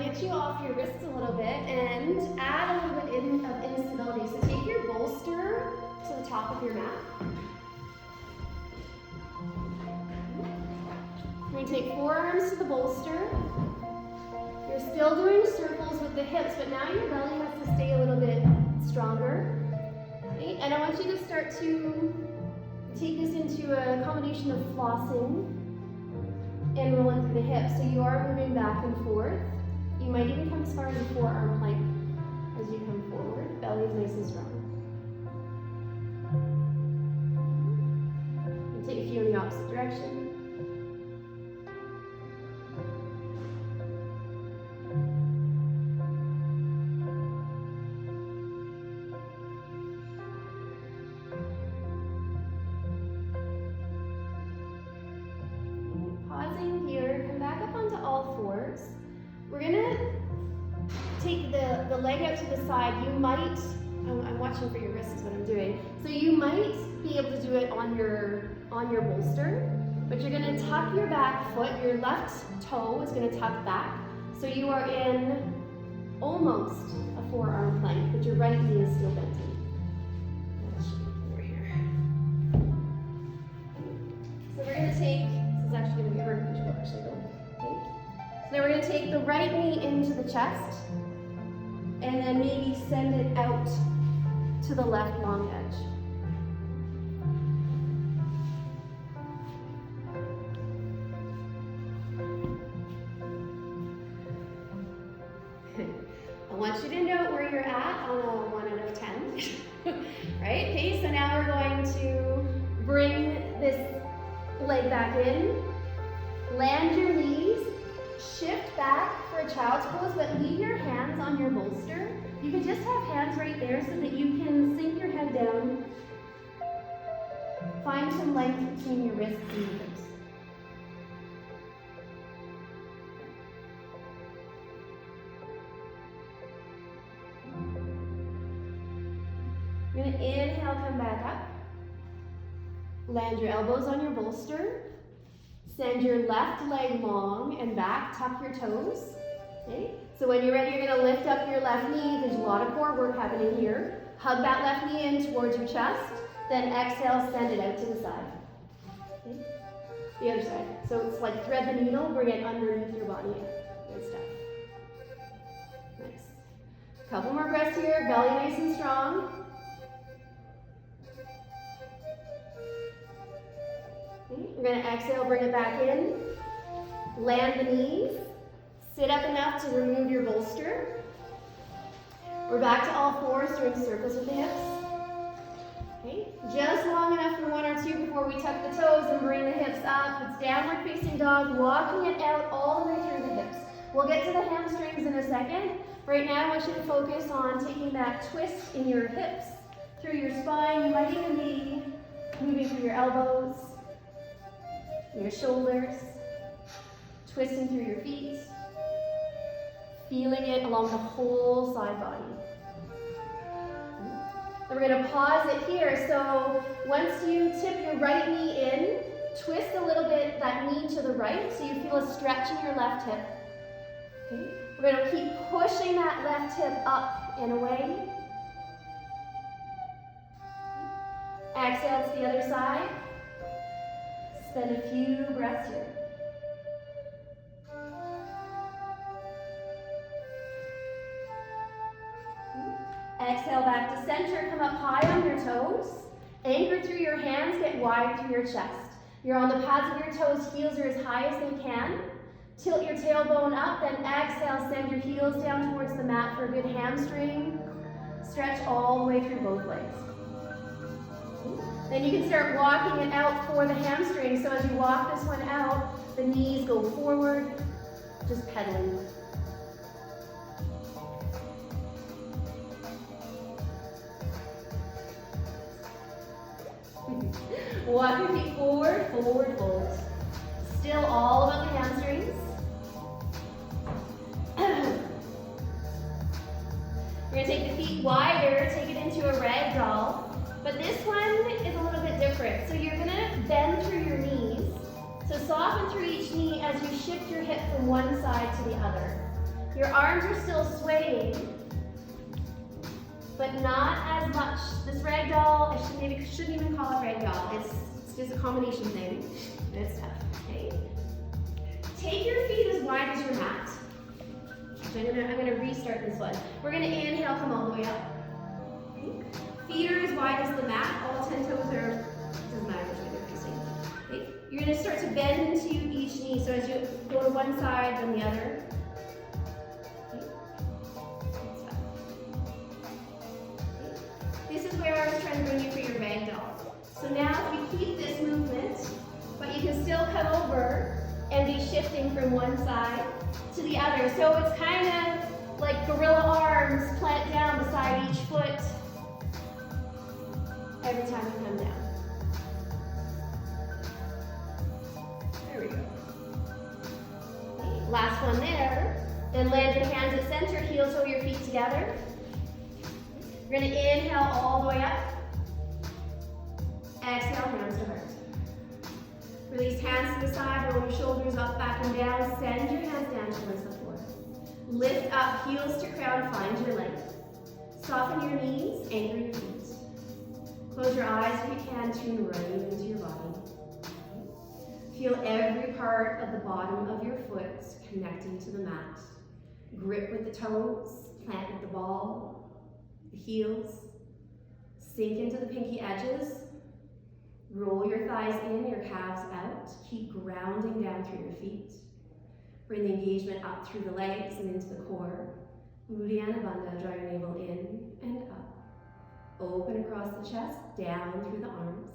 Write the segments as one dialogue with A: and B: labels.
A: get you off your wrists a little bit and add a little bit of instability. So take your bolster to the top of your mat. We're going to take forearms to the bolster. You're still doing circles with the hips, but now your belly has to stay a little bit stronger. Okay? And I want you to start to take this into a combination of flossing and rolling through the hips. So you are moving back and forth. You might even come as far as a forearm plank as you come forward. Belly is nice and strong. And take a few in the opposite direction. Pausing here, come back up onto all fours. We're gonna take the leg out to the side. You might, I'm watching for your wrists is what I'm doing. So you might be able to do it on your bolster, but you're gonna tuck your back foot. Your left toe is gonna tuck back. So you are in almost a forearm plank, but your right knee is still bent in. Over here. So we're gonna take, this is actually gonna be hard because you'll actually go. Okay. So then we're gonna take the right knee into the chest, and then maybe send it out to the left long edge. I want you to note where you're at on a 1 out of 10, right? Okay, so now we're going to bring this leg back in, land your knees, shift back for a child's pose, but leave your hands on your bolster. You can just have hands right there so that you can sink your head down, find some length between your wrists and your hips. You're going to inhale, come back up. Land your elbows on your bolster. Send your left leg long and back, tuck your toes. Okay? So when you're ready, you're going to lift up your left knee. There's a lot of core work happening here. Hug that left knee in towards your chest. Then exhale, send it out to the side. Okay? The other side. So it's like thread the needle, bring it underneath your body. Good stuff. Nice. Couple more breaths here. Belly nice and strong. We're going to exhale, bring it back in, land the knees, sit up enough to remove your bolster. We're back to all fours doing circles with the hips. Okay, just long enough for 1 or 2 before we tuck the toes and bring the hips up. It's downward facing dog, walking it out all the way through the hips. We'll get to the hamstrings in a second. Right now I want you to focus on taking that twist in your hips through your spine. You might even be moving through your elbows, your shoulders, twisting through your feet, feeling it along the whole side body. And we're going to pause it here. So once you tip your right knee in, twist a little bit that knee to the right so you feel a stretch in your left hip. Okay. We're going to keep pushing that left hip up and away. Exhale to the other side. Spend a few breaths here. Exhale back to center. Come up high on your toes. Anchor through your hands. Get wide through your chest. You're on the pads of your toes. Heels are as high as they can. Tilt your tailbone up. Then exhale. Send your heels down towards the mat for a good hamstring. Stretch all the way through both legs. Then you can start walking it out for the hamstring. So as you walk this one out, the knees go forward, just pedaling. Walk your feet forward, forward fold. Still all about the hamstrings. We're going to take the feet wider, take it into a ragdoll. But this one is a little bit different. So you're going to bend through your knees. So soften through each knee as you shift your hip from one side to the other. Your arms are still swaying, but not as much. This ragdoll, I shouldn't even call it ragdoll. It's just a combination thing. It's tough, okay? Take your feet as wide as your mat. So I'm gonna restart this one. We're gonna inhale, come all the way up. Okay. Feet are as wide as the mat. All 10 toes are, doesn't matter which way they're facing. Okay. You're gonna start to bend into each knee. So as you go to one side, then the other. This is where I was trying to bring you for your ragdoll. So now if you keep this movement, but you can still come over and be shifting from one side to the other. So it's kind of like gorilla arms plant down beside each foot every time you come down. There we go. Okay, last one there. Then land your hands at center, heel toe your feet together. We're gonna inhale all the way up. Exhale, hands to heart. Release hands to the side, roll your shoulders up, back and down. Send your hands down towards the floor. Lift up, heels to crown, find your length. Soften your knees, anchor your feet. Close your eyes if you can, tune right into your body. Feel every part of the bottom of your foot connecting to the mat. Grip with the toes, plant with the ball, the heels. Sink into the pinky edges. Roll your thighs in, your calves out. Keep grounding down through your feet. Bring the engagement up through the legs and into the core. Uddiyana Bandha, draw your navel in and up. Open across the chest, down through the arms.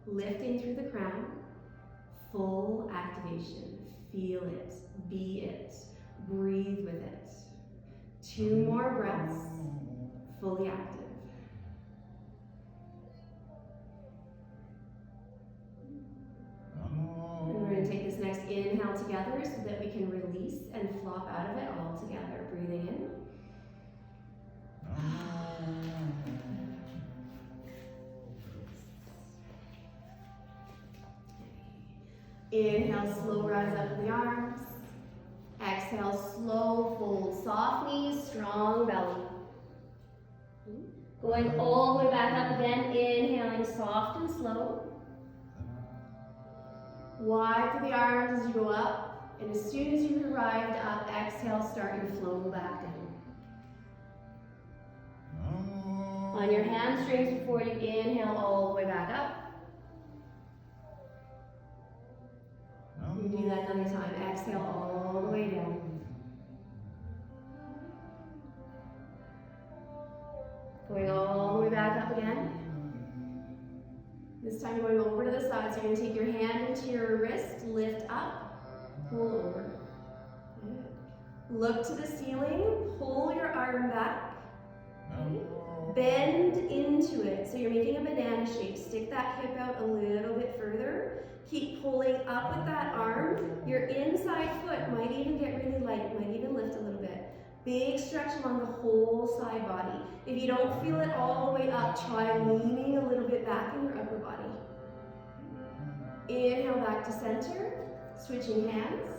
A: Lifting through the crown. Full activation. Feel it, be it, breathe with it. 2 more breaths, fully active. And we're going to take this next inhale together so that we can release and flop out of it all together. Breathing in. Inhale, slow rise up in the arms. Exhale, slow fold. Soft knees, strong belly. Going all the way back up again. Inhaling soft and slow. Wide through the arms as you go up, and as soon as you've arrived up, exhale, start your flow back down. On your hamstrings before you inhale all the way back up. You do that another time. Exhale all the way down. Going all the way back up again. This time going over to the side, so you're going to take your hand into your wrist, lift up, pull over. Good. Look to the ceiling, pull your arm back, okay. Bend into it. So you're making a banana shape. Stick that hip out a little bit further. Keep pulling up with that arm. Your inside foot might even get really light, might even lift a little bit. Big stretch along the whole side body. If you don't feel it all the way up, try leaning a little bit back in your upper body. Inhale back to center, switching hands.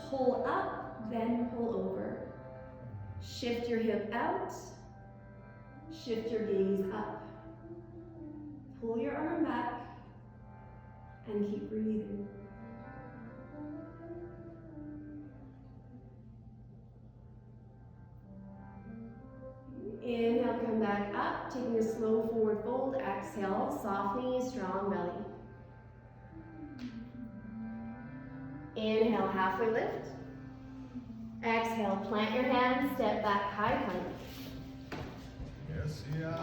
A: Pull up, then pull over. Shift your hip out, shift your gaze up. Pull your arm back, and keep breathing. Inhale, come back up, taking a slow forward fold. Exhale, soft knees, strong belly. Inhale, halfway lift. Exhale, plant your hands, step back, high plank.
B: Yes, yeah.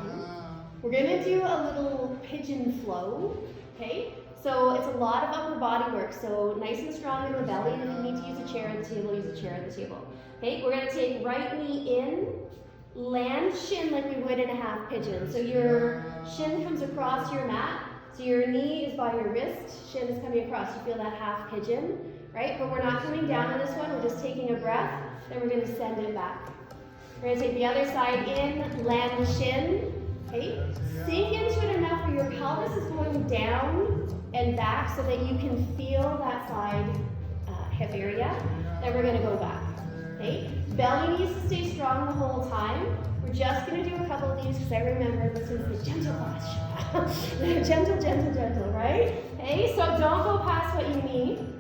A: We're gonna do a little pigeon flow, okay? So it's a lot of upper body work, so nice and strong in the belly, and if you need to use a chair at the table, use a chair at the table. Okay, we're gonna take right knee in, land shin like we would in a half pigeon. So your shin comes across your mat, so your knee is by your wrist, shin is coming across. You feel that half pigeon, right? But we're not coming down on this one, we're just taking a breath, then we're gonna send it back. We're gonna take the other side in, land the shin, okay? Sink into it enough where your pelvis is going down and back so that you can feel that side hip area. Then we're gonna go back. Okay, belly needs to stay strong the whole time. We're just going to do a couple of these because I remember this is the gentle posture. Gentle, gentle, gentle, right? Okay, so don't go past what you need.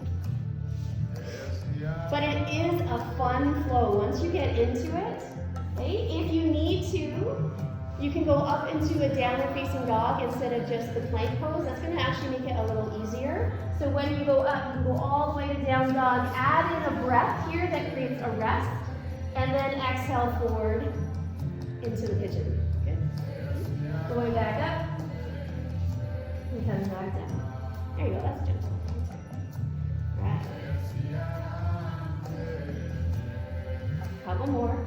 A: But it is a fun flow once you get into it. Okay, if you need to, you can go up into a downward facing dog instead of just the plank pose. That's going to actually make it a little easier. So when you go up, you go all the way to down dog. Add in a breath here that creates a rest. And then exhale forward into the pigeon. Good. Going back up. And coming back down. There you go, that's gentle. Right. Couple more.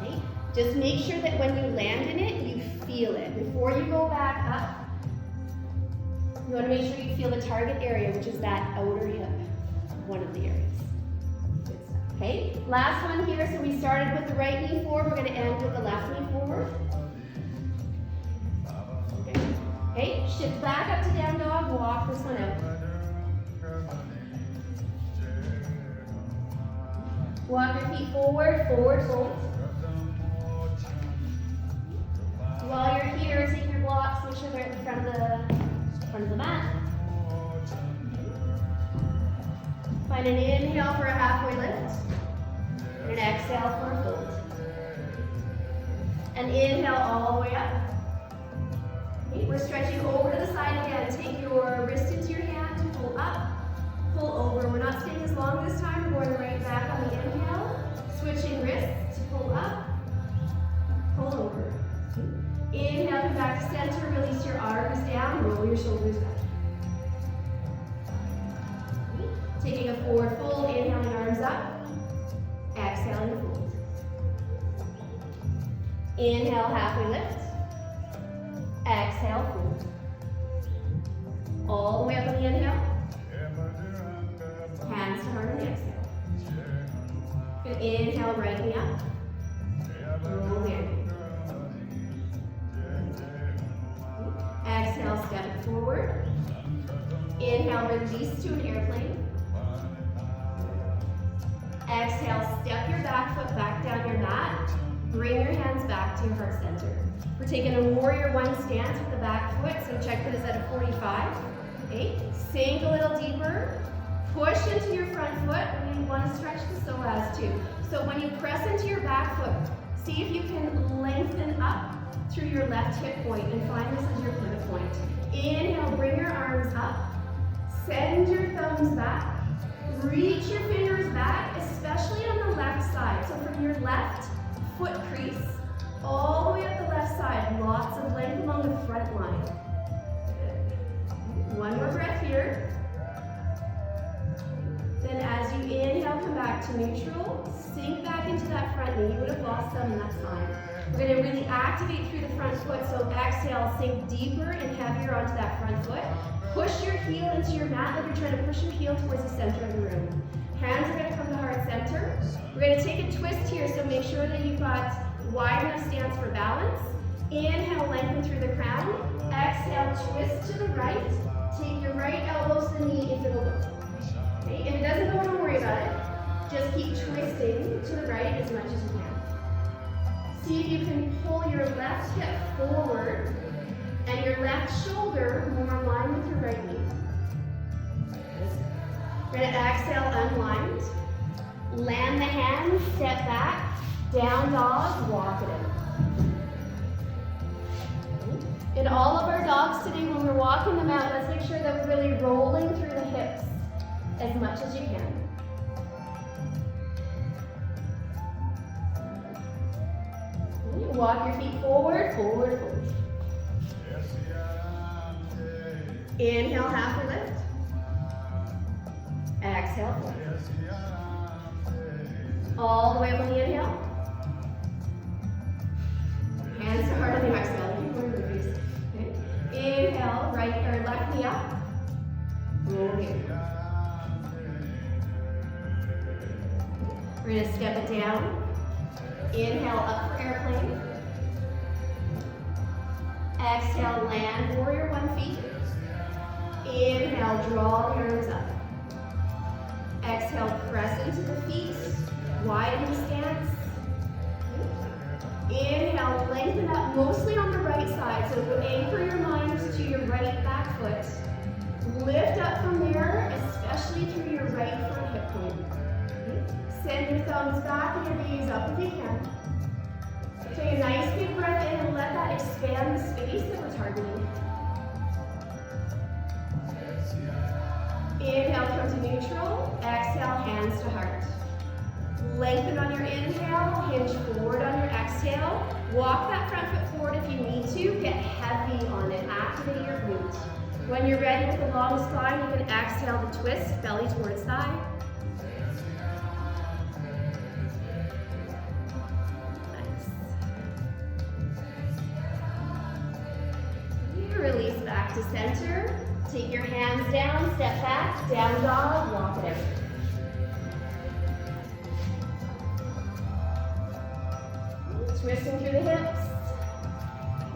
A: Okay. Just make sure that when you land in it, you feel it. Before you go back up, you want to make sure you feel the target area, which is that outer hip, one of the areas. Good stuff. Okay, last one here. So we started with the right knee forward. We're going to end with the left knee forward. Okay, shift back up to down dog. Walk this one out. Walk your feet forward, forward fold. While you're here, take your blocks, make sure they're at the front of the mat. Find an inhale for a halfway lift, and an exhale for a fold. An inhale all the way up. Okay, we're stretching over to the side again. Take your wrist into your hand to pull up, pull over. We're not staying as long this time. We're going right back on the inhale. Switching wrists to pull up, pull over. Inhale, come back to center, release your arms down, roll your shoulders back. Taking a forward fold, inhaling arms up, exhaling fold. Inhale, halfway lift, exhale, fold. All the way up on the inhale, hands to heart on the exhale. Good, inhale, right knee up, roll in. Exhale, step forward. Inhale, release to an airplane. Exhale, step your back foot back down your mat. Bring your hands back to your heart center. We're taking a warrior one stance with the back foot, so check that it's at a 45. Okay, sink a little deeper. Push into your front foot, and you want to stretch the psoas too. So when you press into your back foot, see if you can lengthen up through your left hip point and find this as your pivot point. Inhale, bring your arms up. Send your thumbs back. Reach your fingers back, especially on the left side. So from your left foot crease, all the way up the left side, lots of length along the front line. One more breath here. Then as you inhale, come back to neutral. Sink back into that front knee. You would have lost some, and that's fine. We're going to really activate through the front foot. So exhale, sink deeper and heavier onto that front foot. Push your heel into your mat like you're trying to push your heel towards the center of the room. Hands are going to come to heart center. We're going to take a twist here, so make sure that you've got wide enough stance for balance. Inhale, lengthen through the crown. Exhale, twist to the right. Take your right elbow to the knee if it'll go. Okay? If it doesn't go, don't worry about it. Just keep twisting to the right as much as you can. See if you can pull your left hip forward and your left shoulder more in line with your right knee. We're going to exhale, unwind. Land the hands, step back, down dog, walk it in. In all of our dogs today, when we're walking them out, let's make sure that we're really rolling through the hips as much as you can. Walk your feet forward, forward, forward. Inhale, halfway lift. Exhale, forward. All the way up on the inhale. Hands to heart on the exhale. Keep going with these. Okay. Inhale, right or left knee up. Roll in. We're going to step it down. Inhale, up for airplane. Exhale, land warrior one feet. Inhale, draw the arms up. Exhale, press into the feet, widen the stance. Inhale, lengthen up mostly on the right side, so anchor your mind to your right back foot. Lift up from there, especially through your right front hip point. Send your thumbs back and your gaze up if you can. Take a nice big breath in and let that expand the space that we're targeting. Inhale, come to neutral. Exhale, hands to heart. Lengthen on your inhale, hinge forward on your exhale. Walk that front foot forward if you need to. Get heavy on it, activate your glute. When you're ready with the long spine, you can exhale the twist, belly towards thigh. Nice. You release back to center. Take your hands down, step back, down dog, walk it out. Twisting through the hips.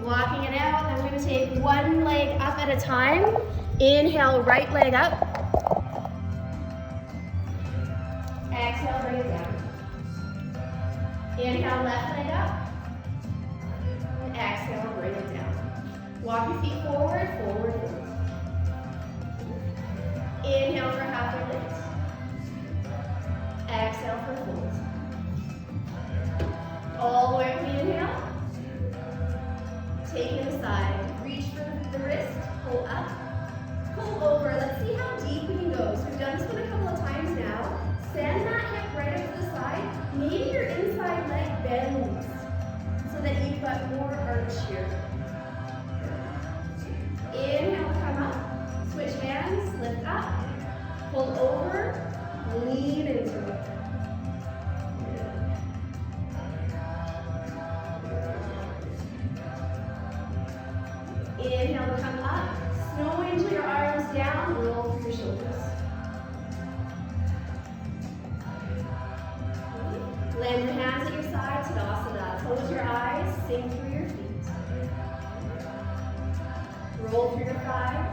A: Walking it out. I'm going to take one leg up at a time. Inhale, right leg up. Exhale, bring it down. Inhale, left leg up. Exhale, bring it down. Walk your feet forward, forward, forward. Inhale for half a lift. Exhale for fold. All the way up the inhale. Take it aside. Reach for the wrist. Pull up. Pull over. Let's see how deep we can go. So we've done this one a couple of times now. Send that hip right up to the side. Maybe your inside leg bends so that you've got more arch here. Inhale, come up. Switch hands. Lift up. Pull over. Lean into it. Inhale to come up. Snow angel your arms down. Roll through your shoulders. Land your hands at your sides. Tadasana. Close your eyes. Sink through your feet. Roll through your thighs.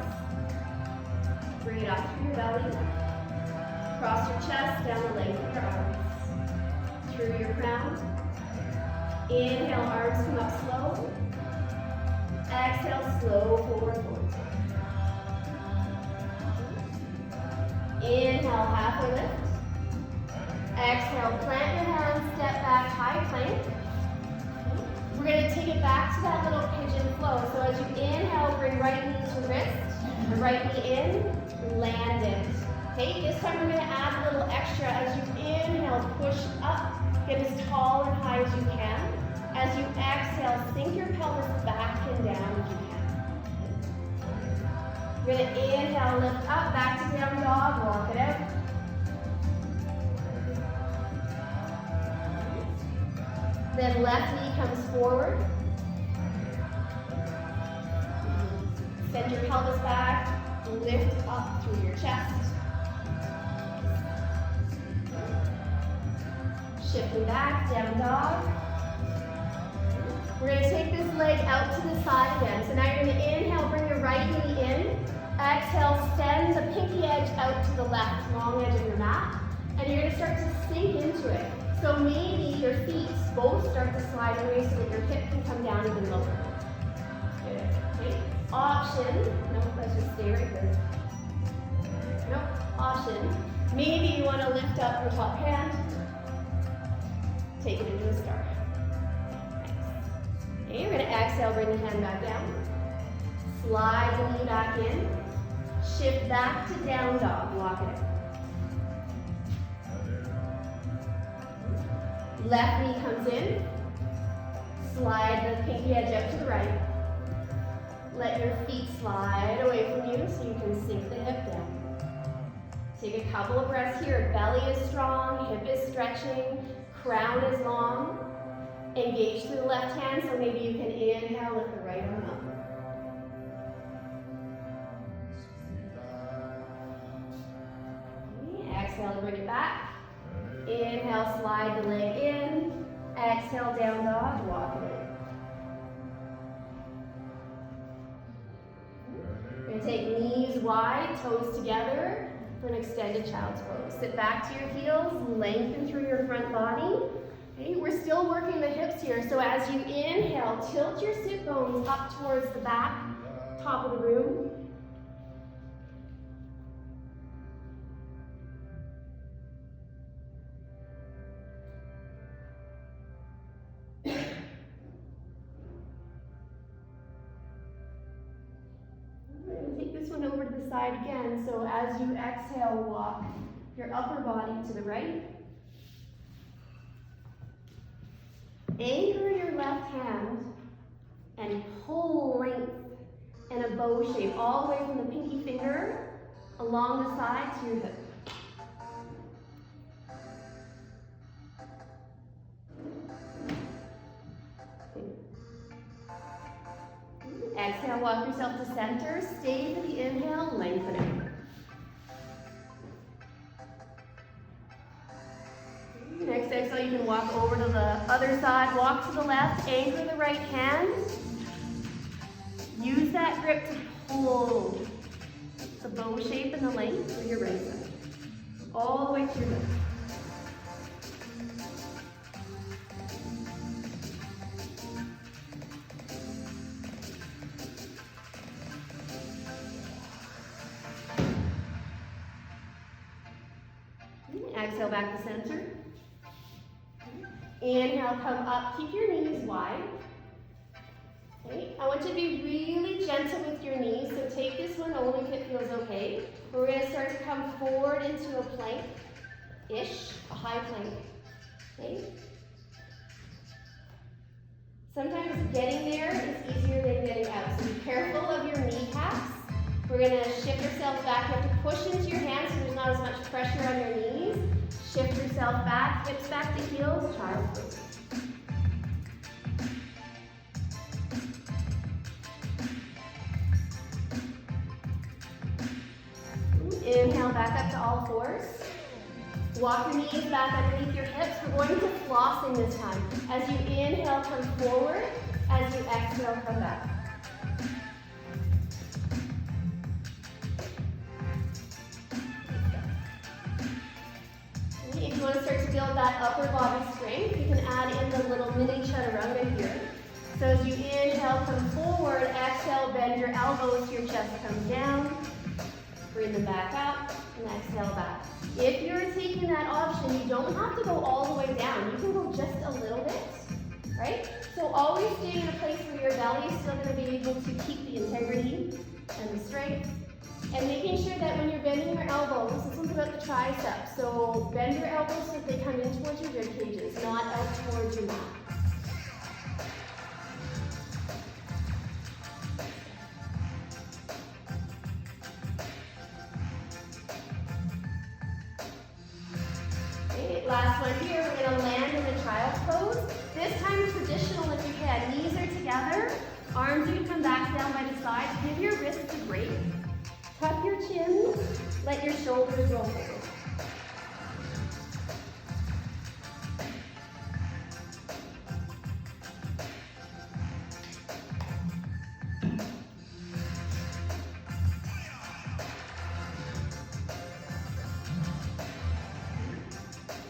A: Bring it up through your belly. Cross your chest down the length of your arms. Through your crown. Inhale, arms come up slow. Exhale, slow forward fold. Inhale, halfway lift. Exhale, plant your hands, step back, high plank. We're going to take it back to that little pigeon flow. So as you inhale, bring right knee to wrist, right knee in, land it. Okay, this time we're going to add a little extra. As you inhale, push up, get as tall and high as you can. As you exhale, sink your pelvis back and down if you can. We're going to inhale, lift up, back to down dog, walk it out. Then left knee comes forward. Send your pelvis back, lift up through your chest. Shifting back, down dog. We're going to take this leg out to the side again. So now you're going to inhale, bring your right knee in. Exhale, send the pinky edge out to the left, long edge of your mat. And you're going to start to sink into it. So maybe your feet both start to slide away so that your hip can come down even lower. Good. Okay. Option. Nope, let's just stay right here. Nope. Option. Maybe you want to lift up your top hand. Take it into a star. Okay, you're going to exhale, bring the hand back down. Slide the knee back in. Shift back to down dog. Walk it out. Left knee comes in. Slide the pinky edge out to the right. Let your feet slide away from you so you can sink the hip down. Take a couple of breaths here. Belly is strong, hip is stretching, crown is long. Engage through the left hand, so maybe you can inhale with the right arm up. Exhale to bring it back. Inhale, slide the leg in. Exhale, down dog, walk it in. We're going to take knees wide, toes together. for an extended child's pose. Sit back to your heels, lengthen through your front body. Okay, we're still working the hips here, so as you inhale, tilt your sit bones up towards the back, top of the room. Take this one over to the side again, so as you exhale, walk your upper body to the right. Anchor your left hand and pull length in a bow shape all the way from the pinky finger along the side to your hip. Exhale, walk yourself to center. Stay for the inhale, lengthening. Next exhale, you can walk over to the other side, walk to the left, anchor the right hand. Use that grip to pull the bow shape and the length through your right side. All the way to your left. Exhale back to center. Inhale, come up, keep your knees wide. Okay. I want you to be really gentle with your knees, so take this one only if it feels okay. We're going to start to come forward into a plank-ish, a high plank. Okay. Sometimes getting there is easier than getting out, so be careful of your kneecaps. We're going to shift yourself back. You have to push into your hands so there's not as much pressure on your knees. Shift yourself back, hips back to heels, child's pose. Inhale back up to all fours. Walk your knees back underneath your hips. We're going to flossing this time. As you inhale, come forward. As you exhale, come back. If you want to start to build that upper body strength, you can add in the little mini chaturanga here. So as you inhale, come forward, exhale, bend your elbows, your chest comes down. Bring them back up, and exhale back. If you're taking that option, you don't have to go all the way down. You can go just a little bit, right? So always staying in a place where your belly is still going to be able to keep the integrity and the strength. And making sure that when you're bending your elbows, this one's about the triceps. So bend your elbows so that they come in towards your rib cages, not out towards your mat. Okay, last one here, we're going to land in the child's pose. This time traditional if you can. Knees are together, arms you can come back down by the side. Give your wrists a break. Tuck your chin, let your shoulders roll forward.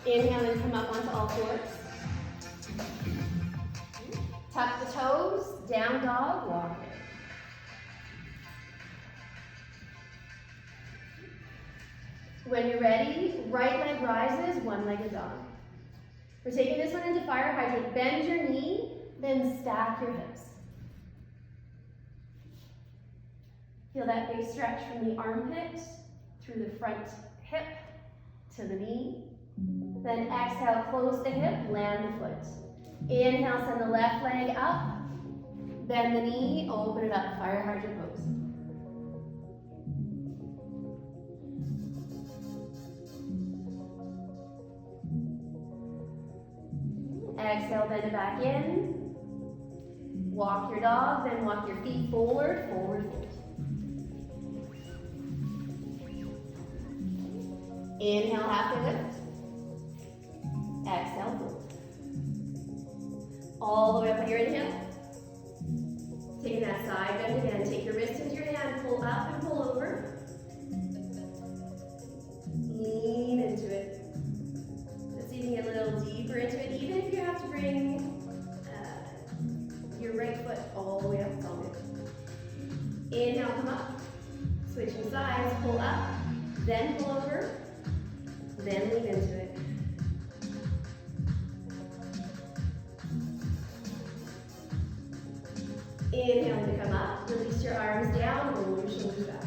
A: Inhale and come up onto all fours. Tuck the toes, down dog, walk it. When you're ready, right leg rises, one leg is on. We're taking this one into fire hydrant. Bend your knee, then stack your hips. Feel that big stretch from the armpit through the front hip to the knee. Then exhale, close the hip, land the foot. Inhale, send the left leg up. Bend the knee, open it up, fire hydrant pose. Exhale, bend it back in. Walk your dog, then walk your feet forward, forward, forward. Inhale, halfway lift. Exhale, fold. All the way up on your inhale. Taking that side bend again. Take your wrist into your hand, pull up and pull over. the way up, it's all good. Inhale, come up. Switching sides, pull up, then pull over, then lean into it. Inhale to come up, release your arms down, roll your shoulders back.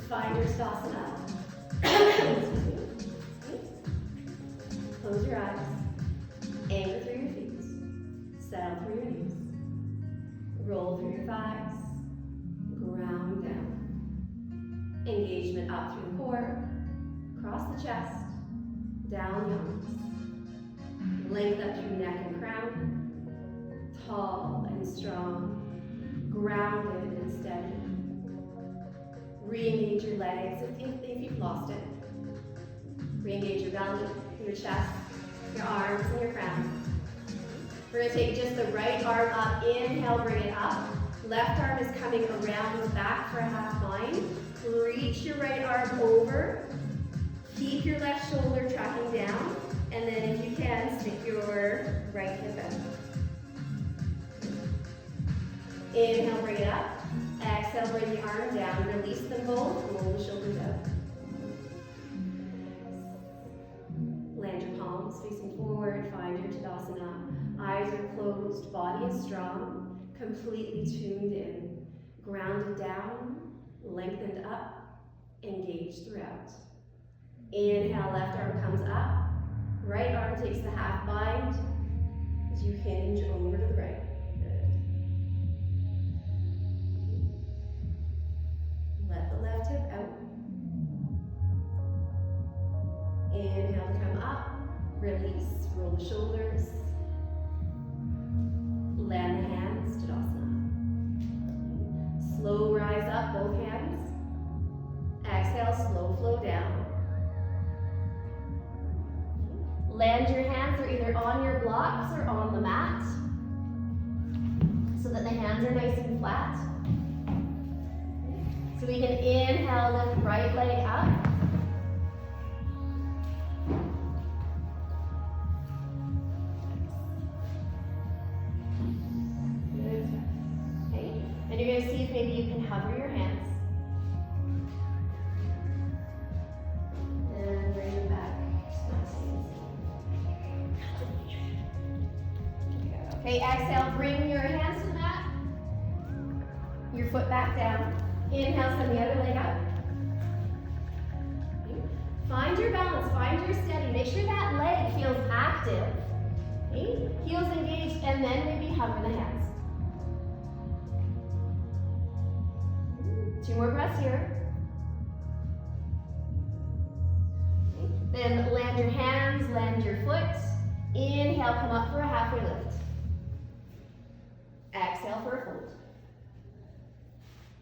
A: Find your Stasana. Excuse me. Close your eyes. Anchor through your feet. Settle through your knees. Roll through your thighs. Ground down. Engagement up through the core. Across the chest. Down the arms. Length up through neck and crown. Tall and strong. Grounded and steady. Re-engage your legs if you've lost it. Re-engage your belly, your chest, your arms, and your crown. We're going to take just the right arm up. Inhale, bring it up. Left arm is coming around the back for a half bind. Reach your right arm over. Keep your left shoulder tracking down. And then if you can, stick your right hip out. Inhale, bring it up. Exhale, bring the arm down. Release them both. Roll the shoulders out. Land your palms facing forward. Find your Tadasana. Eyes are closed. Body is strong. Completely tuned in. Grounded down. Lengthened up. Engaged throughout. Inhale, left arm comes up. Right arm takes the half bind as you hinge over to the right. Let the left hip out. Inhale to come up. Release. Roll the shoulders. Land the hands. Tadasana. Slow rise up, both hands. Exhale, slow flow down. Land your hands are either on your blocks or on the mat so that the hands are nice and flat. So we can inhale, lift right leg up. Good. Okay. And you're going to see if maybe you can hover your hands. And bring them back. Okay, exhale, bring your hands to the mat. Your foot back down. Inhale, send the other leg up. Okay. Find your balance, find your steady. Make sure that leg feels active. Okay. Heels engaged, and then maybe hover the hands. 2 more breaths here. Okay. Then land your hands, land your foot. Inhale, come up for a halfway lift. Exhale for a fold.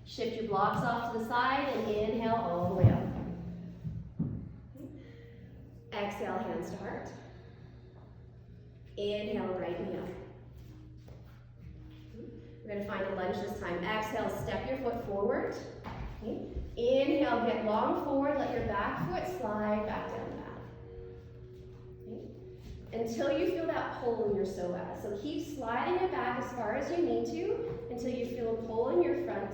A: Shift your blocks off to the side and inhale all the way up. Exhale, hands to heart. Inhale, right knee up. We're going to find a lunge this time. Exhale, step your foot forward. Okay. Inhale, get long forward, let your back foot slide back down the mat. Okay. Until you feel that pull in your psoas. So keep sliding it back as far as you need to until you feel a pull in your front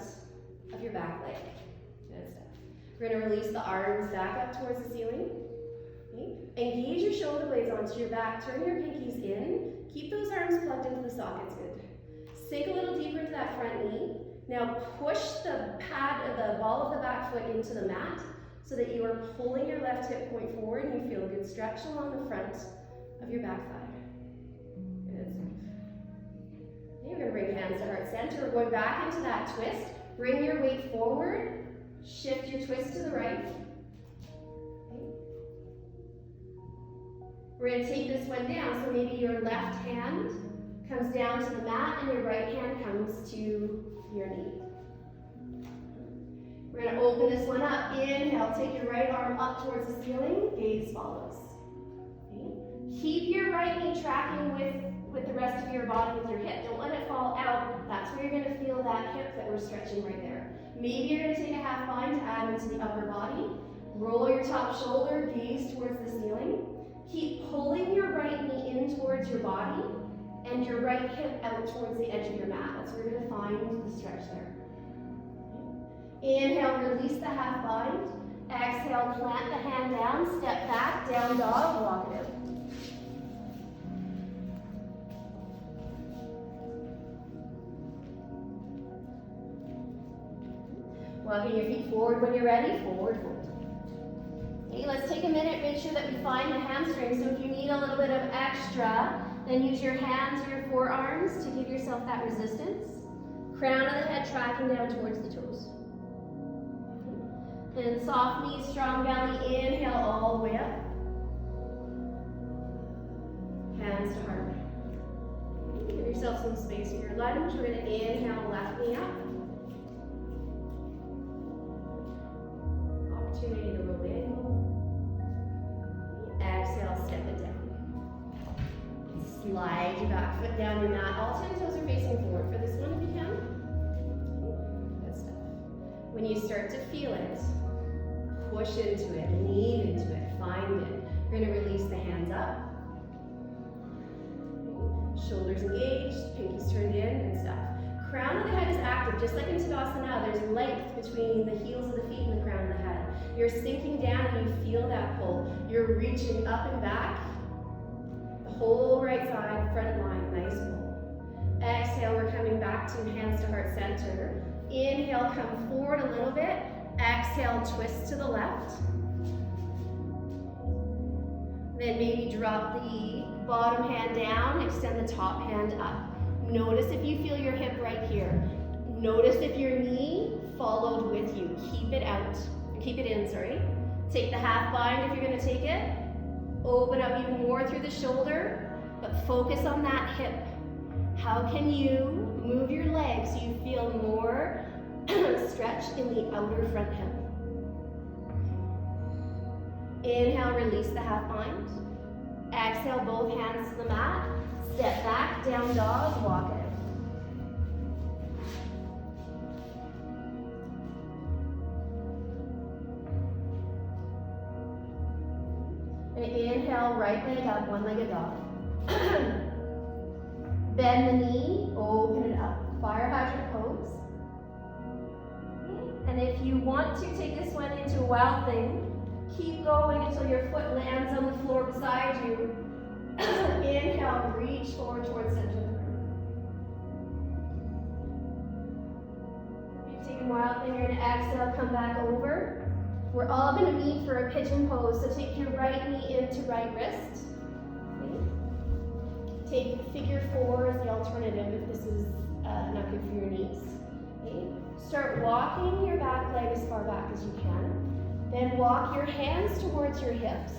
A: of your back leg. Good stuff. We're going to release the arms back up towards the ceiling. Okay. Engage your shoulder blades onto your back. Turn your pinkies in. Keep those arms plugged into the sockets. Good. Sink a little deeper into that front knee. Now push the pad of the ball of the back foot into the mat so that you are pulling your left hip point forward and you feel a good stretch along the front of your back thigh. Good stuff. Okay, we're going to bring your hands to heart center. We're going back into that twist. Bring your weight forward. Shift your twist to the right. Okay. We're going to take this one down. So maybe your left hand comes down to the mat and your right hand comes to your knee. We're going to open this one up. Inhale, take your right arm up towards the ceiling. Gaze follows. Okay. Keep your right knee tracking with the rest of your body with your hip. Don't let it fall out. That's where you're going to feel that hip that we're stretching right there. Maybe you're going to take a half bind to add into the upper body. Roll your top shoulder, gaze towards the ceiling. Keep pulling your right knee in towards your body and your right hip out towards the edge of your mat. That's where you're going to find the stretch there. Inhale, release the half bind. Exhale, plant the hand down, step back, down dog, walk it out. Walking your feet forward when you're ready, forward fold. Okay, let's take a minute, make sure that we find the hamstring. So if you need a little bit of extra, then use your hands or your forearms to give yourself that resistance. Crown of the head tracking down towards the toes. And soft knees, strong belly, inhale all the way up. Hands to heart. Give yourself some space in your lunge. We're going to inhale, left knee up. Opportunity to roll angle. Exhale, step it down. Slide your back foot down your mat. All 10 toes are facing forward for this one if you can. Good stuff. When you start to feel it, push into it, lean into it, find it. You're going to release the hands up. Shoulders engaged, pinkies turned in, and stuff. Crown of the head is active, just like in Tadasana. There's length between the heels of the feet and the crown of the head. You're sinking down and you feel that pull. You're reaching up and back. The whole right side, front line, nice pull. Exhale, we're coming back to hands to heart center. Inhale, come forward a little bit. Exhale, twist to the left. Then maybe drop the bottom hand down, extend the top hand up. Notice if you feel your hip right here. Notice if your knee followed with you. Keep it out. Keep it in, sorry. Take the half bind if you're going to take it. Open up even more through the shoulder, but focus on that hip. How can you move your legs so you feel more stretch in the outer front hip? Inhale, release the half bind. Exhale, both hands to the mat. Step back, down dog, walk it. And inhale, right leg up, one-legged dog. Bend the knee, open it up. Fire hydrant pose. And if you want to take this one into a wild thing, keep going until your foot lands on the floor beside you. Inhale, reach forward towards center of the room. You've taken wild thing, you're going to exhale, come back over. We're all going to meet for a pigeon pose, so take your right knee into right wrist. Okay. Take figure 4 as the alternative if this is not good for your knees. Okay. Start walking your back leg as far back as you can. Then walk your hands towards your hips.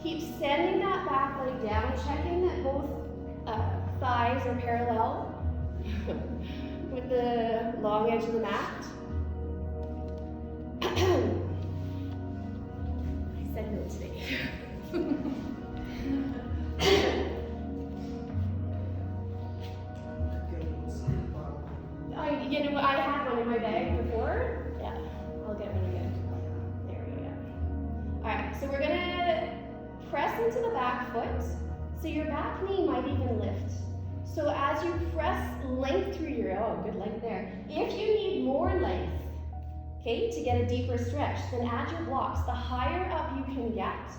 A: Keep sending that back leg down, checking that both thighs are parallel with the long edge of the mat. I said no today. I had one in my bag before. Yeah, I'll get one again. There we go. All right, so we're gonna press into the back foot, so your back knee might even lift. So as you press length through your, oh, good length there. If you need more length, okay, to get a deeper stretch, then add your blocks. The higher up you can get,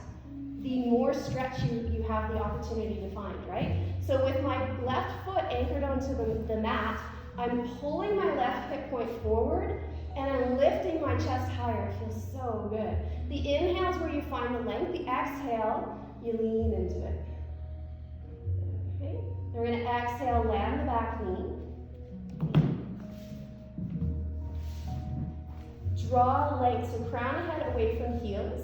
A: the more stretch you have the opportunity to find, right? So with my left foot anchored onto the mat, I'm pulling my left hip point forward and I'm lifting my chest higher. It feels so good. The inhale is where you find the length. The exhale, you lean into it. Okay? We're going to exhale, land the back knee. Draw legs, so crown of head away from heels.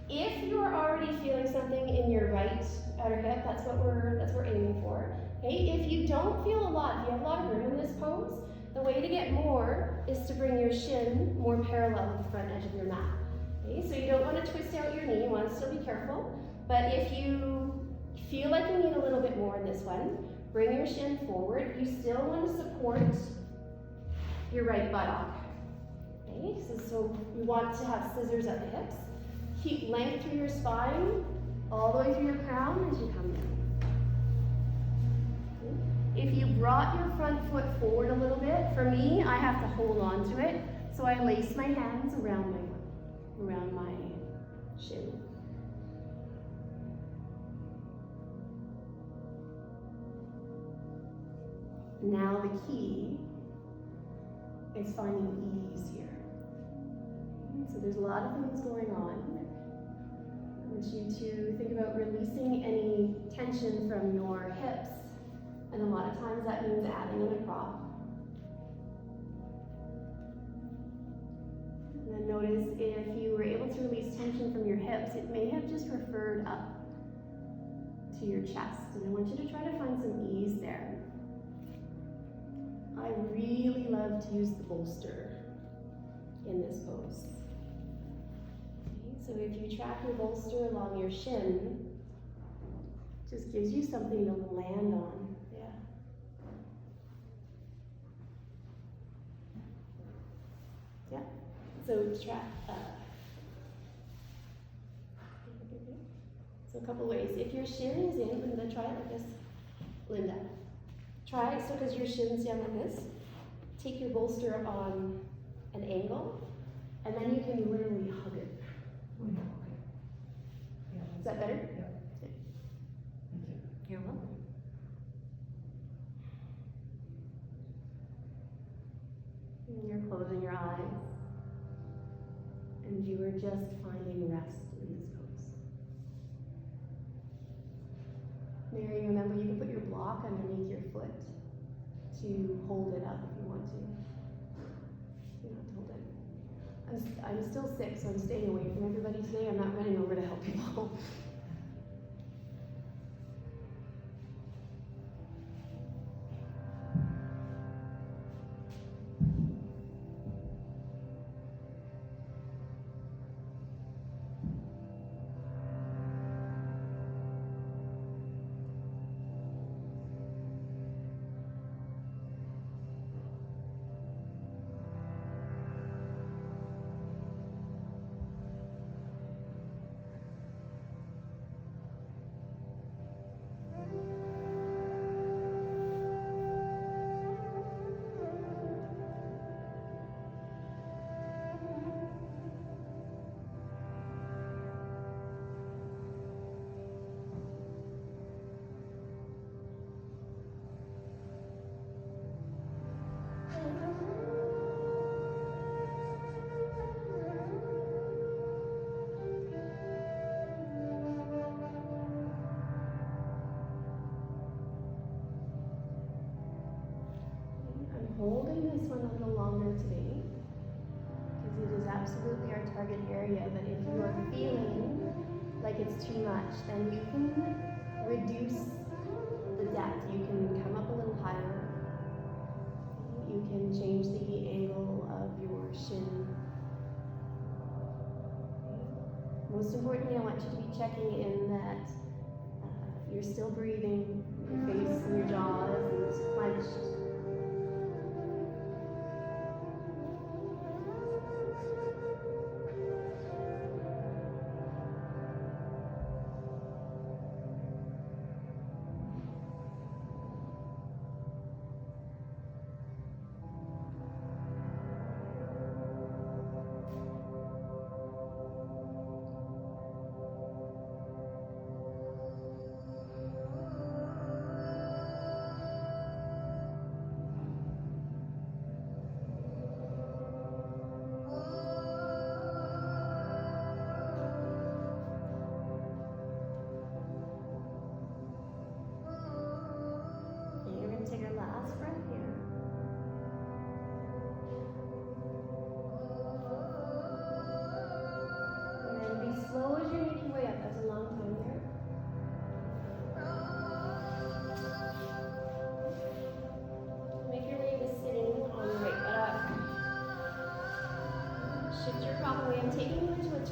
A: If you're already feeling something in your right outer hip, that's what we're aiming for. Okay? If you don't feel a lot, if you have a lot of room in this pose, the way to get more is to bring your shin more parallel with the front edge of your mat. Okay? So you don't want to twist out your knee, you want to still be careful. But if you feel like you need a little bit more in this one, bring your shin forward. You still want to support your right buttock. Okay? So you want to have scissors at the hips. Keep length through your spine. all the way through your crown as you come down. If you brought your front foot forward a little bit, for me, I have to hold on to it, so I lace my hands around my shin. Now the key is finding ease here. So there's a lot of things going on. I want you to think about releasing any tension from your hips. And a lot of times that means adding in a prop. And then notice if you were able to release tension from your hips, it may have just referred up to your chest. And I want you to try to find some ease there. I really love to use the bolster in this pose. Okay, so if you track your bolster along your shin, it just gives you something to land on. Yeah. Yeah. So track. So a couple ways. If your shin is in, Linda, try it like this. Linda. Try it so because your shin's down like this. Take your bolster on an angle, and then you can literally hug it.
C: Okay. Yeah.
A: Is that better?
C: Yeah.
A: Okay.
C: Thank you.
A: You're welcome. And you're closing your eyes, and you are just finding rest in this pose. Mary, remember you can put your block underneath your foot to hold it up if you want to. You don't have to hold it. I'm still sick, so I'm staying away from everybody today. I'm not running over to help people. Holding this one a little longer today, because it is absolutely our target area, but if you are feeling like it's too much, then you can reduce the depth. You can come up a little higher. You can change the angle of your shin. Most importantly, I want you to be checking in that you're still breathing, your face and your jaw isn't clenched.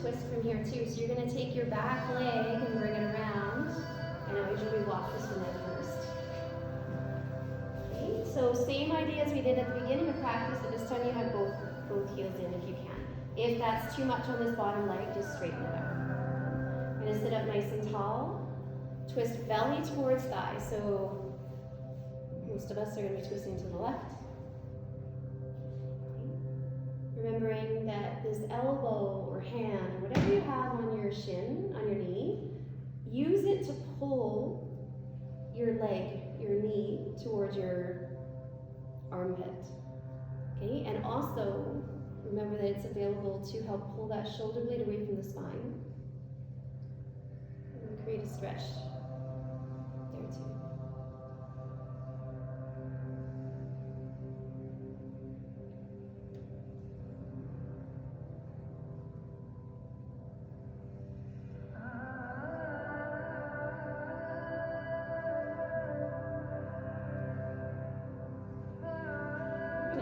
A: Twist from here too. So you're going to take your back leg and bring it around. And I usually walk this one out first. Okay, so same idea as we did at the beginning of practice, but this time you have both heels in if you can. If that's too much on this bottom leg, just straighten it out. And gonna sit up nice and tall. Twist belly towards thigh. So most of us are gonna be twisting to the left. Remembering that this elbow or hand or whatever you have on your shin, on your knee, use it to pull your leg, your knee towards your armpit. Okay, and also remember that it's available to help pull that shoulder blade away from the spine and create a stretch there too.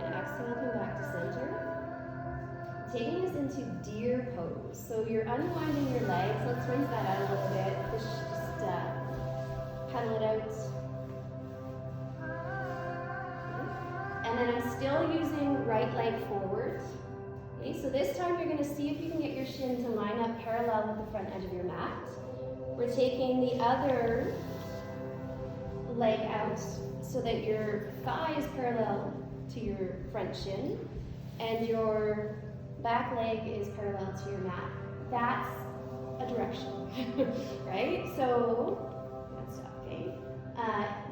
A: Exhale, come back to center. Taking us into deer pose. So you're unwinding your legs. Let's rinse that out a little bit. Just pedal it out. And then I'm still using right leg forward. Okay, so this time you're going to see if you can get your shin to line up parallel with the front edge of your mat. We're taking the other leg out so that your thigh is parallel to your front shin and your back leg is parallel to your mat. That's a direction, right? So that's okay.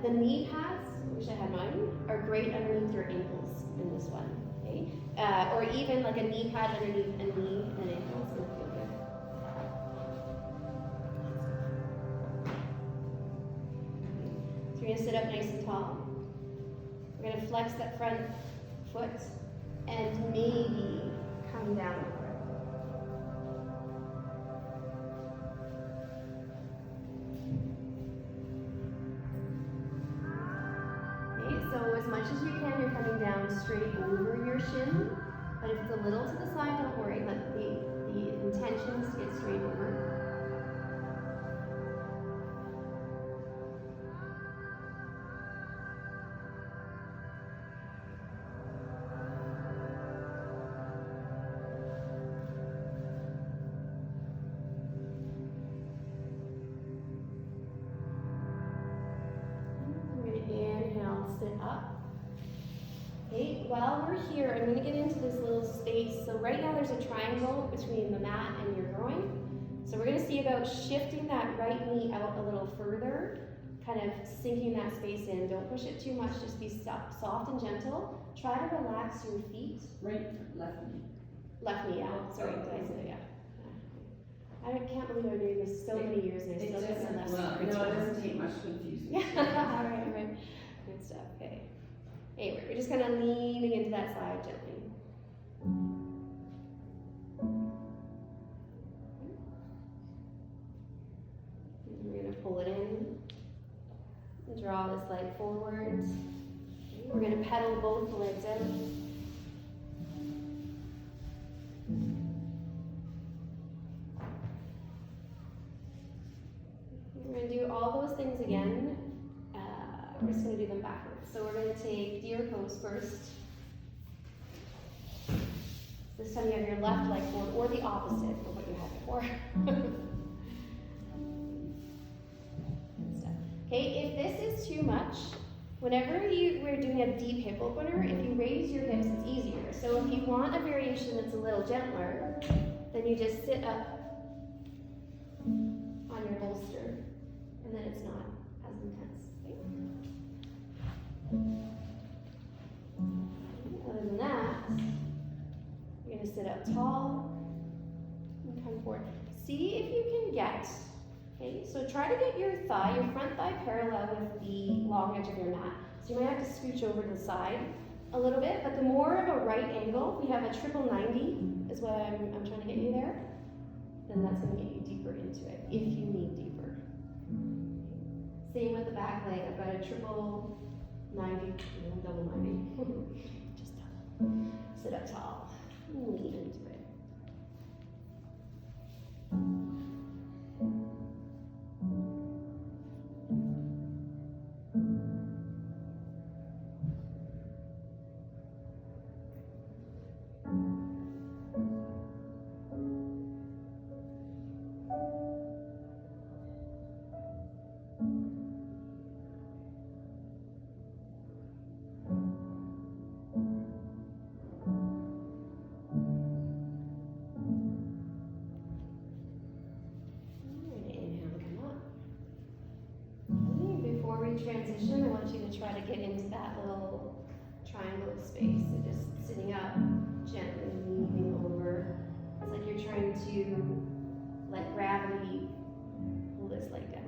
A: The knee pads, I wish I had mine, are great underneath your ankles in this one, okay? Or even like a knee pad underneath a knee and ankle is gonna feel good. So you're gonna sit up nice and tall. We're going to flex that front foot and maybe come down over it. Okay, so as much as you can, you're coming down straight over your shin. But if it's a little to the side, don't worry. Let the intention is to get straight over. Sit up. Okay, while we're here, I'm going to get into this little space. So right now there's a triangle between the mat and your groin. So we're going to see about shifting that right knee out a little further, kind of sinking that space in. Don't push it too much, just be soft and gentle. Try to relax your feet.
C: Right, left knee.
A: Left knee out. Sorry, did I say that? Yeah. I can't believe I've been doing this so many years and I still get my left
C: Well,
A: knee.
C: no, it doesn't take much to confuse me.
A: Yeah, all right. Good stuff, okay. Anyway, we're just kind of leaning into that side gently. And we're going to pull it in. And draw this leg forward. We're going to pedal both legs out. We're going to do all those things again. We're just going to do them backwards. So we're going to take deer pose first. This time you have your left leg forward, or the opposite of what you had before. Okay, if this is too much, whenever we're doing a deep hip opener, if you raise your hips, it's easier. So if you want a variation that's a little gentler, then you just sit up on your bolster, and then it's not as intense. Other than that, you're going to sit up tall and come forward. See if you can get, okay, so try to get your front thigh parallel with the long edge of your mat. So you might have to scooch over to the side a little bit, but the more of a right angle, we have a triple 90 is what I'm trying to get you there, then that's going to get you deeper into it, if you need deeper. Same with the back leg, I've got a triple 90, double 90. Just double. Sit up tall. Lean into it. to get into that little triangle of space. So just sitting up, gently leaning over. It's like you're trying to let gravity pull this leg down.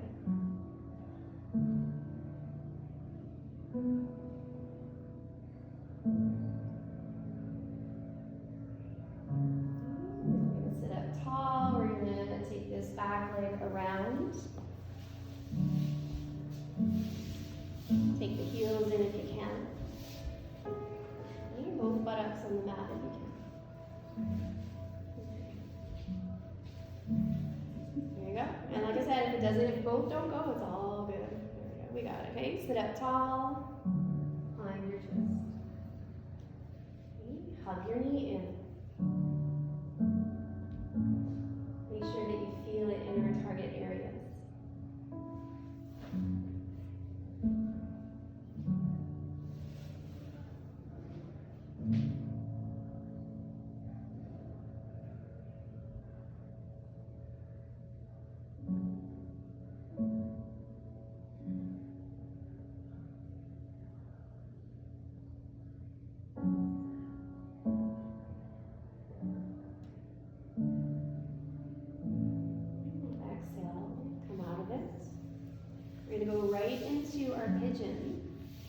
A: You're gonna sit up tall. We're gonna take this back leg around. Take the heels in if you can. Okay, both buttocks on the mat if you can. There you go. And like I said, if it doesn't, if both don't go, it's all good. There we go. We got it. Okay, sit up tall. Climb your twist. Okay, hug your knee in. Make sure that you feel it in your target areas. Exhale, come out of it. We're going to go right into our pigeon.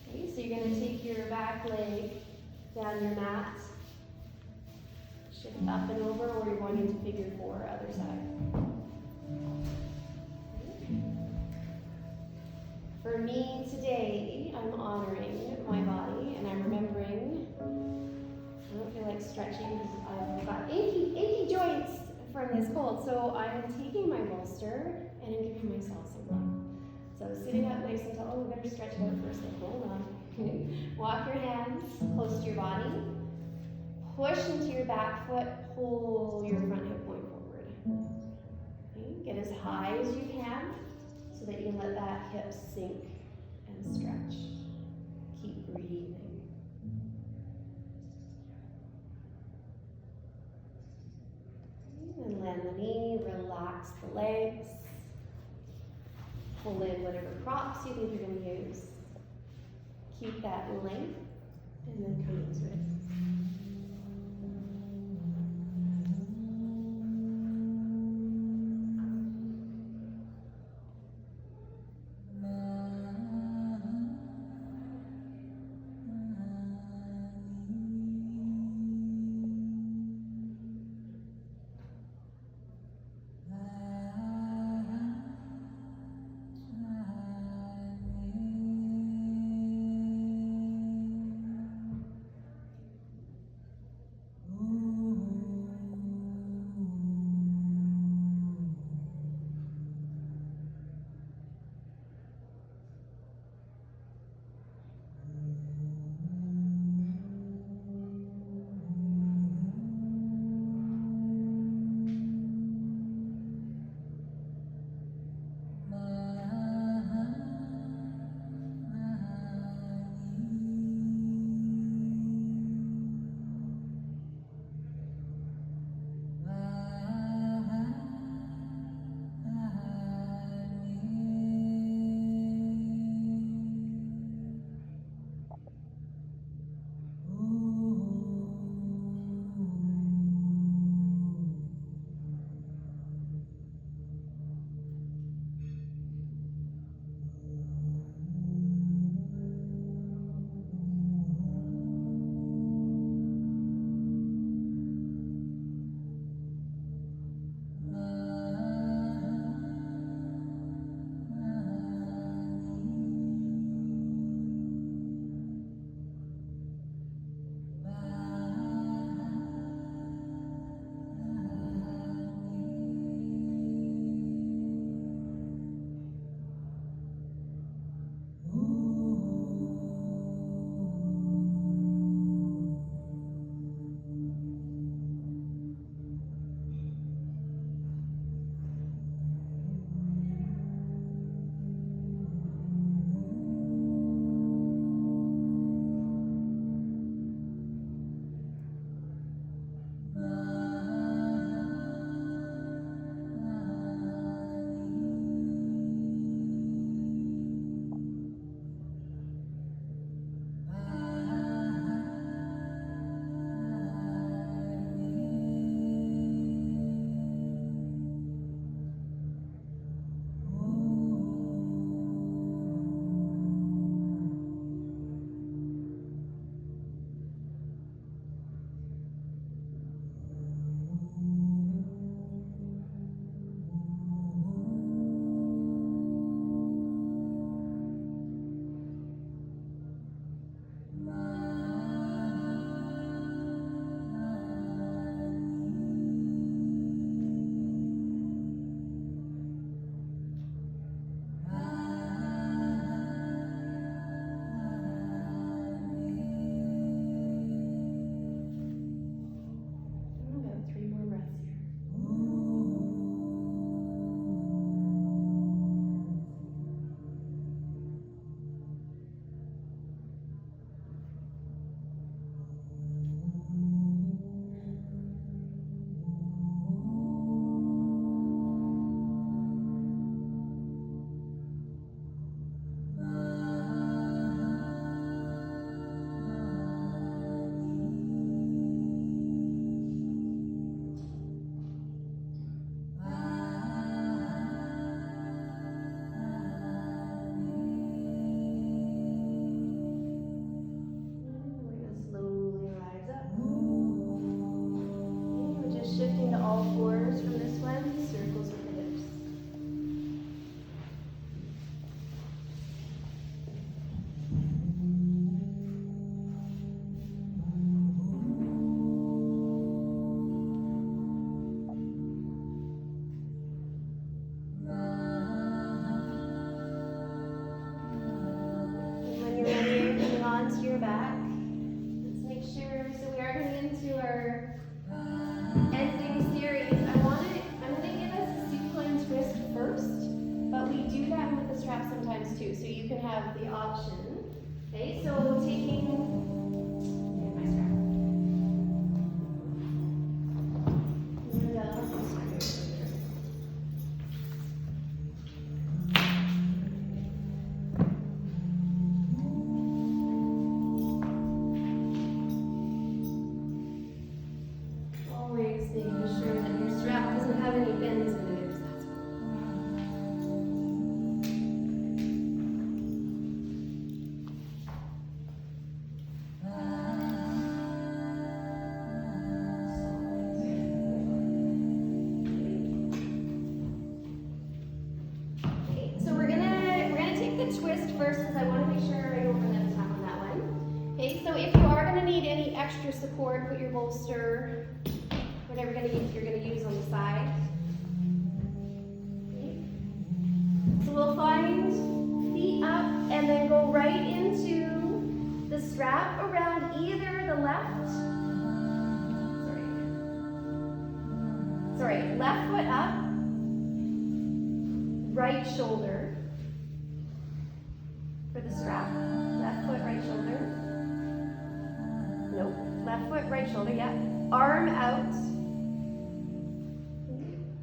A: Okay, so you're going to take your back leg down your mat, shift up and over, or you're going into figure four, other side. For me today, I'm honoring my body and I'm remembering, I don't feel like stretching because I've got achy joints from this cold. So I'm taking my bolster and I'm giving myself some love. So sitting up nice and tall, we better stretch it out first, like hold on. Walk your hands close to your body. Push into your back foot, pull your front hip point forward. Okay, get as high as you can so that you can let that hip sink and stretch. Keep breathing. And land the knee, relax the legs. Pull in whatever props you think you're going to use. Keep that length and then come into it. back. Let's make sure. So we are going into our ending series. I'm gonna give us a supine twist first, but we do that with the strap sometimes too. So you can have the option. Okay, so taking my strap. Always making sure that your strap doesn't have any bends in it. That's okay, so we're gonna take the twist first because I want to make sure I don't run out of time on that one. Okay, so if you are gonna need any extra support, put your bolster, whatever you're gonna use on the side. Okay. So we'll find feet up and then go right into the strap around either the left, left foot up, right shoulder for the strap. Left foot, right shoulder. Nope. Left foot, right shoulder, yeah. Arm out.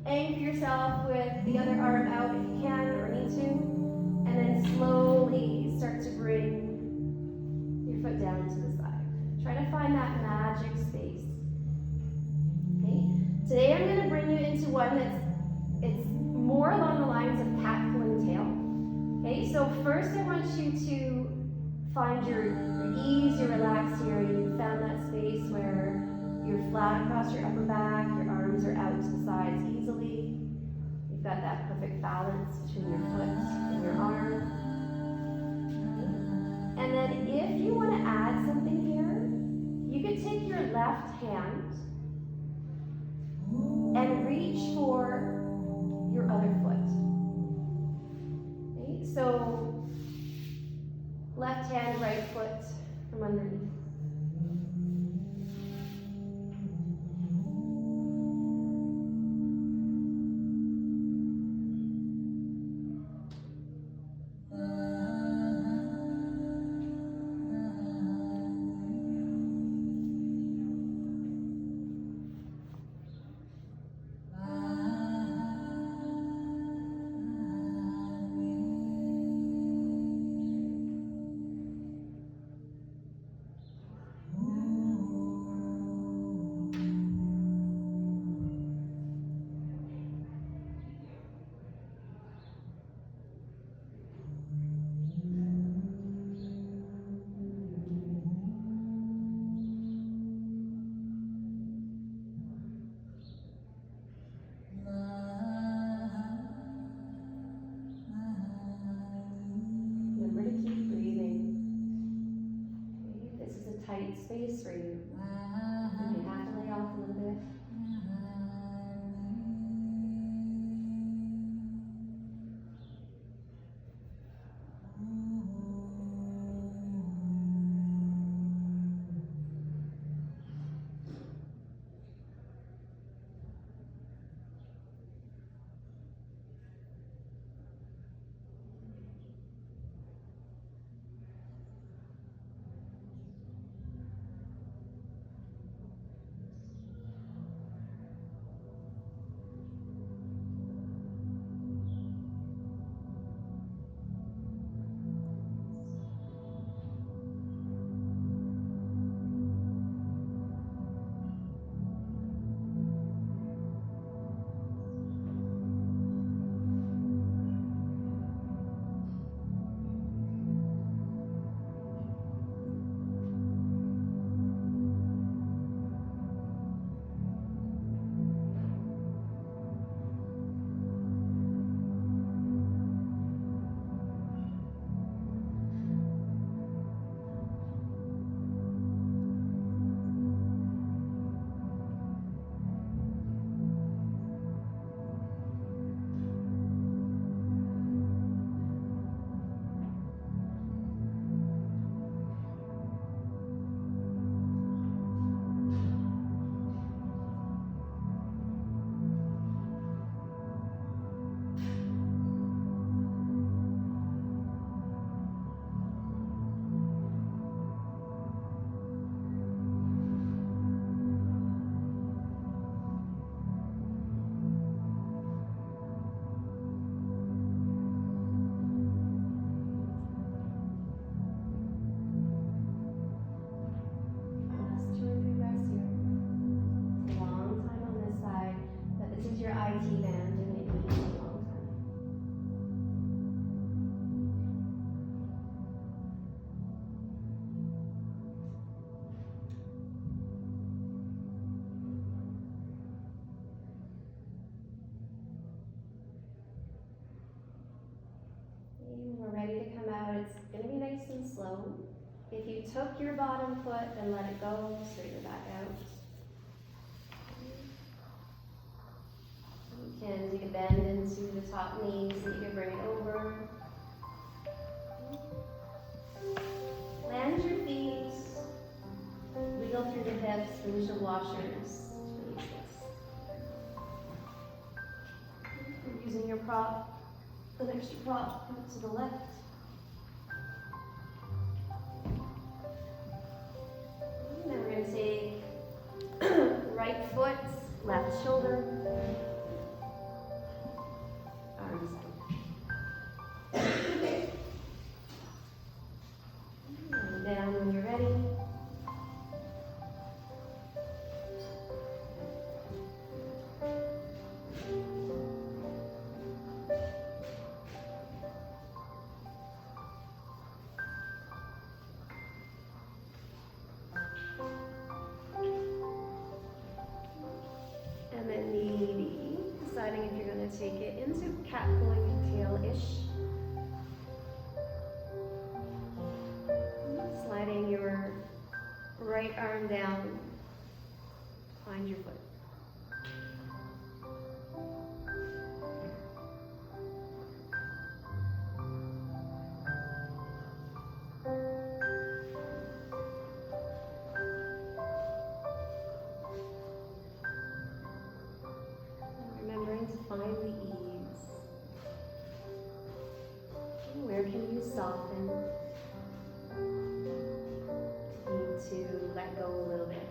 A: Anchor yourself with the other arm out if you can or need to. And then slowly start to bring your foot down to the side. Try to find that magic space. Okay? Today I'm going to bring you into one it's more along the lines of cat pulling tail. Okay, so first I want you to find your ease, your relax here. You found that space where you're flat across your upper back, your arms are out to the sides easily. You've got that perfect balance between your foot and your arm. And then if you want to add something here, you could take your left hand and reach for your other foot. Okay, so left hand, right foot from underneath. Tight space for you. You may have to lay off a little bit. slow. If you took your bottom foot, then let it go, straighten it back out. You can take a bend into the top knee so you can bring it over. Land your feet, wiggle through the hips, windshield washers. You're using your prop, an extra prop, put it to the left. And then we're going to take right foot, left shoulder, arms out. And down when you're ready. And then maybe deciding if you're going to take it into cat pulling tail-ish. Sliding your right arm down, find your foot. Remembering to find the ease. Where can you soften? Need to let go a little bit.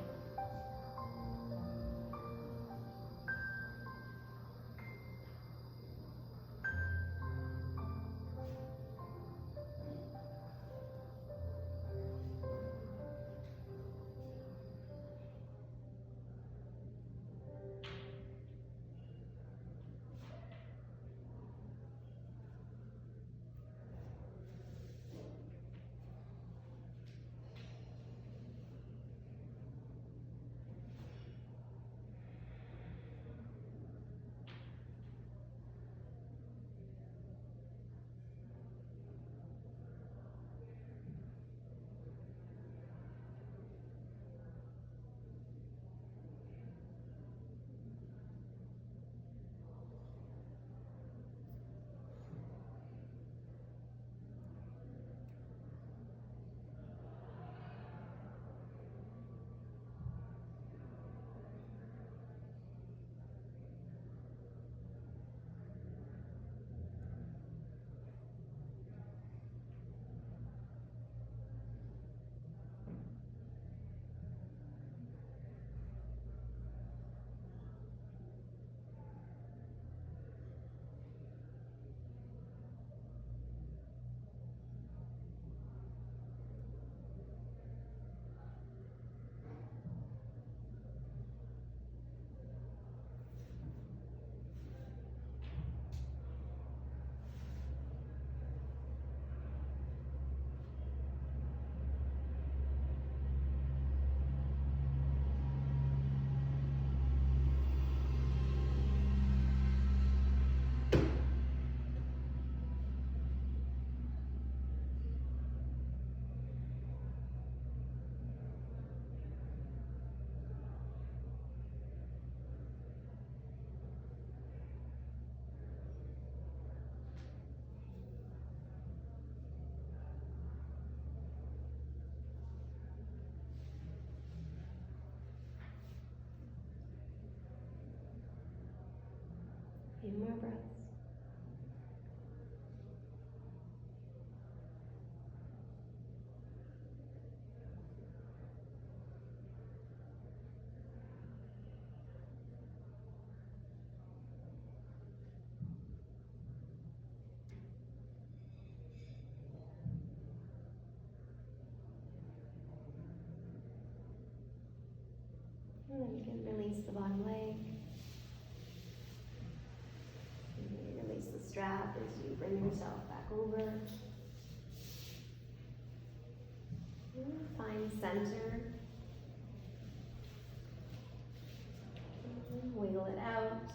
A: Few more breaths. And then you can release the bottom leg. Release the strap as you bring yourself back over. And find center. And wiggle it out.